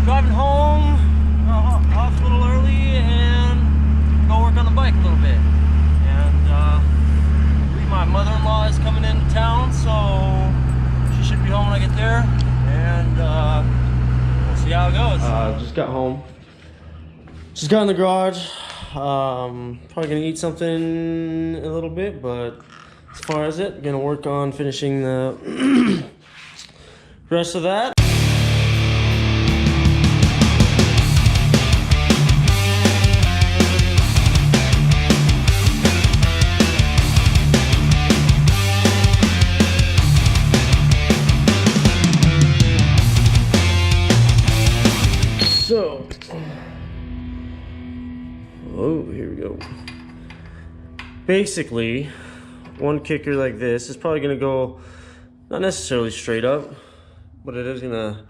Driving home, off a little early, and go work on the bike a little bit. And I believe my mother-in-law is coming into town, so she should be home when I get there. And we'll see how it goes. Just got home. Just got in the garage. Probably gonna eat something a little bit, but as far as it, gonna work on finishing the rest of that. So, oh, here we go. Basically, one kicker like this is probably gonna go not necessarily straight up, but it is gonna,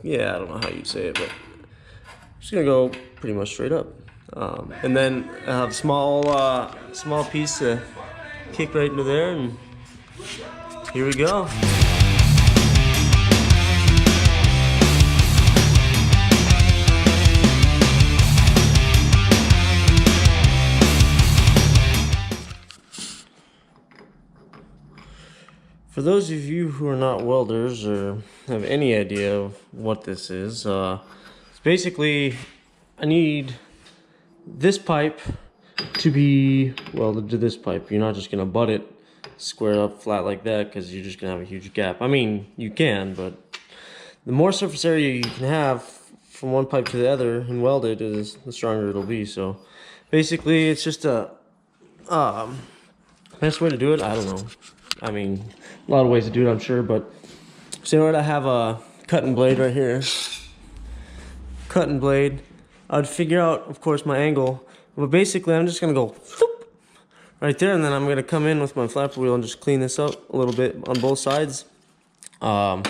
yeah, I don't know how you say it, but it's gonna go pretty much straight up. And then I have a small piece to kick right into there, and here we go. For those of you who are not welders or have any idea of what this is, it's basically I need this pipe to be welded to this pipe. You're not just gonna butt it square up flat like that because you're just gonna have a huge gap. I mean, you can, but the more surface area you can have from one pipe to the other and weld it, is the stronger it'll be. So basically, it's just a best way to do it. I don't know. I mean, a lot of ways to do it, I'm sure, but so in order to have a cutting blade right here, cutting blade, I'd figure out, of course, my angle, but basically I'm just gonna go whoop, right there, and then I'm gonna come in with my flapper wheel and just clean this up a little bit on both sides. I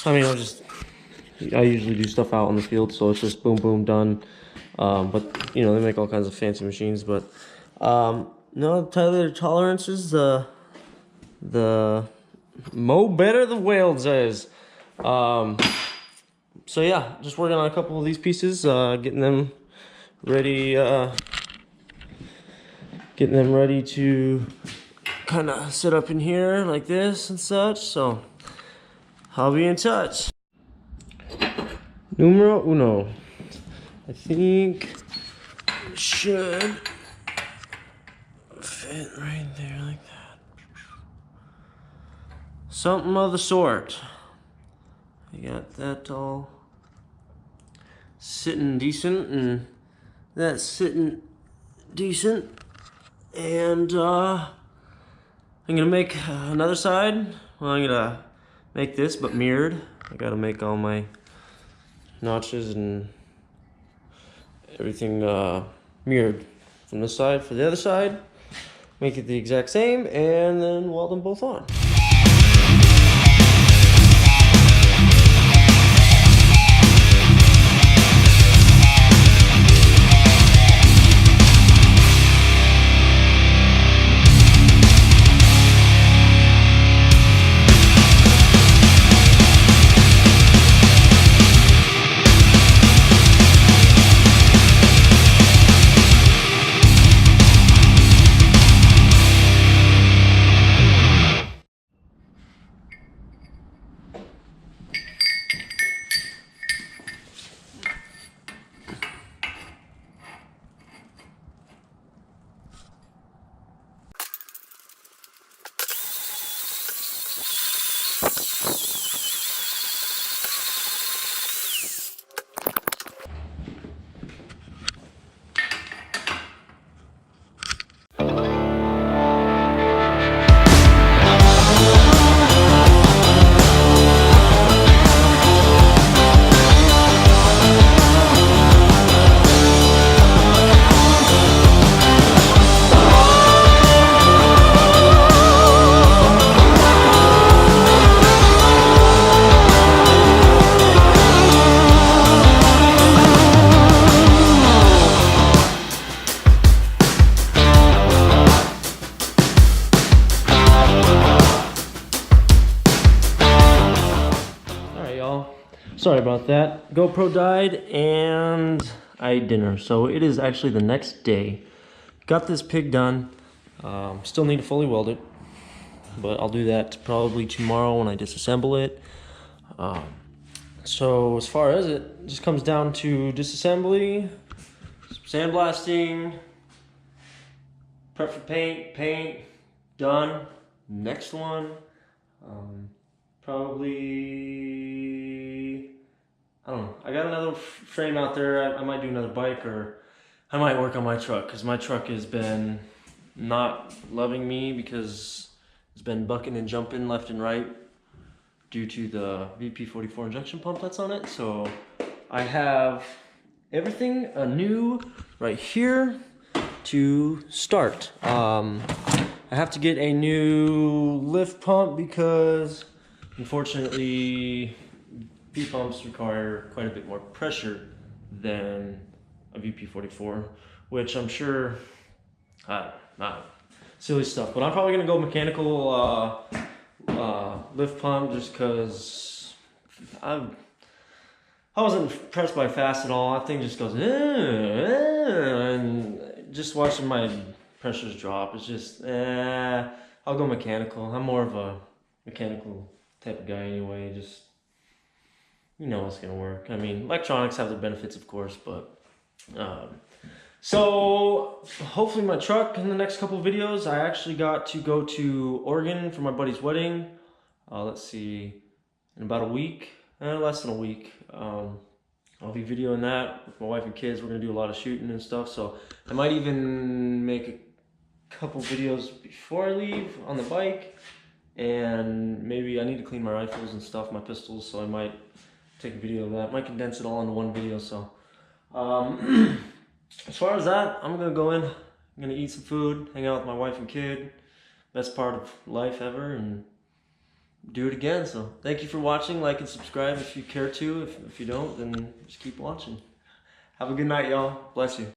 mean, I usually do stuff out in the field, so it's just boom, boom, done. But you know, they make all kinds of fancy machines, but no, Tyler tolerances, the mo better the weld says. So yeah, just working on a couple of these pieces, getting them ready to kind of sit up in here like this and such. So I'll be in touch. Numero uno. I think it should fit right there like that. Something of the sort. I got that all sitting decent, and that's sitting decent. And I'm gonna make another side. Well, I'm gonna make this, but mirrored. I gotta make all my notches and everything mirrored from this side for the other side. Make it the exact same, and then weld them both on. Sorry about that. GoPro died and I ate dinner. So it is actually the next day. Got this pig done. Still need to fully weld it, but I'll do that probably tomorrow when I disassemble it. So as far as it just comes down to disassembly, sandblasting, prep for paint, done. Next one, probably, I don't know. I got another frame out there. I might do another bike, or I might work on my truck, because my truck has been not loving me because it's been bucking and jumping left and right due to the VP44 injection pump that's on it. So I have everything anew right here to start. I have to get a new lift pump because unfortunately P-pumps require quite a bit more pressure than a VP44, which I'm sure, silly stuff, but I'm probably gonna go mechanical lift pump just because I wasn't impressed by fast at all. That thing just goes, and just watching my pressures drop, it's just, I'll go mechanical. I'm more of a mechanical type of guy anyway, just, you know what's gonna work. I mean, electronics have their benefits, of course, but, so hopefully my truck in the next couple of videos. I actually got to go to Oregon for my buddy's wedding. Let's see, in about a week, less than a week. I'll be videoing that with my wife and kids. We're gonna do a lot of shooting and stuff, so I might even make a couple videos before I leave on the bike, and maybe I need to clean my rifles and stuff, my pistols, so I might take a video of that. Might condense it all into one video. So as far as that, I'm gonna go in, I'm gonna eat some food, hang out with my wife and kid, best part of life ever, and do it again. So thank you for watching. Like and subscribe if you care to. If you don't, then just keep watching. Have a good night, y'all. Bless you.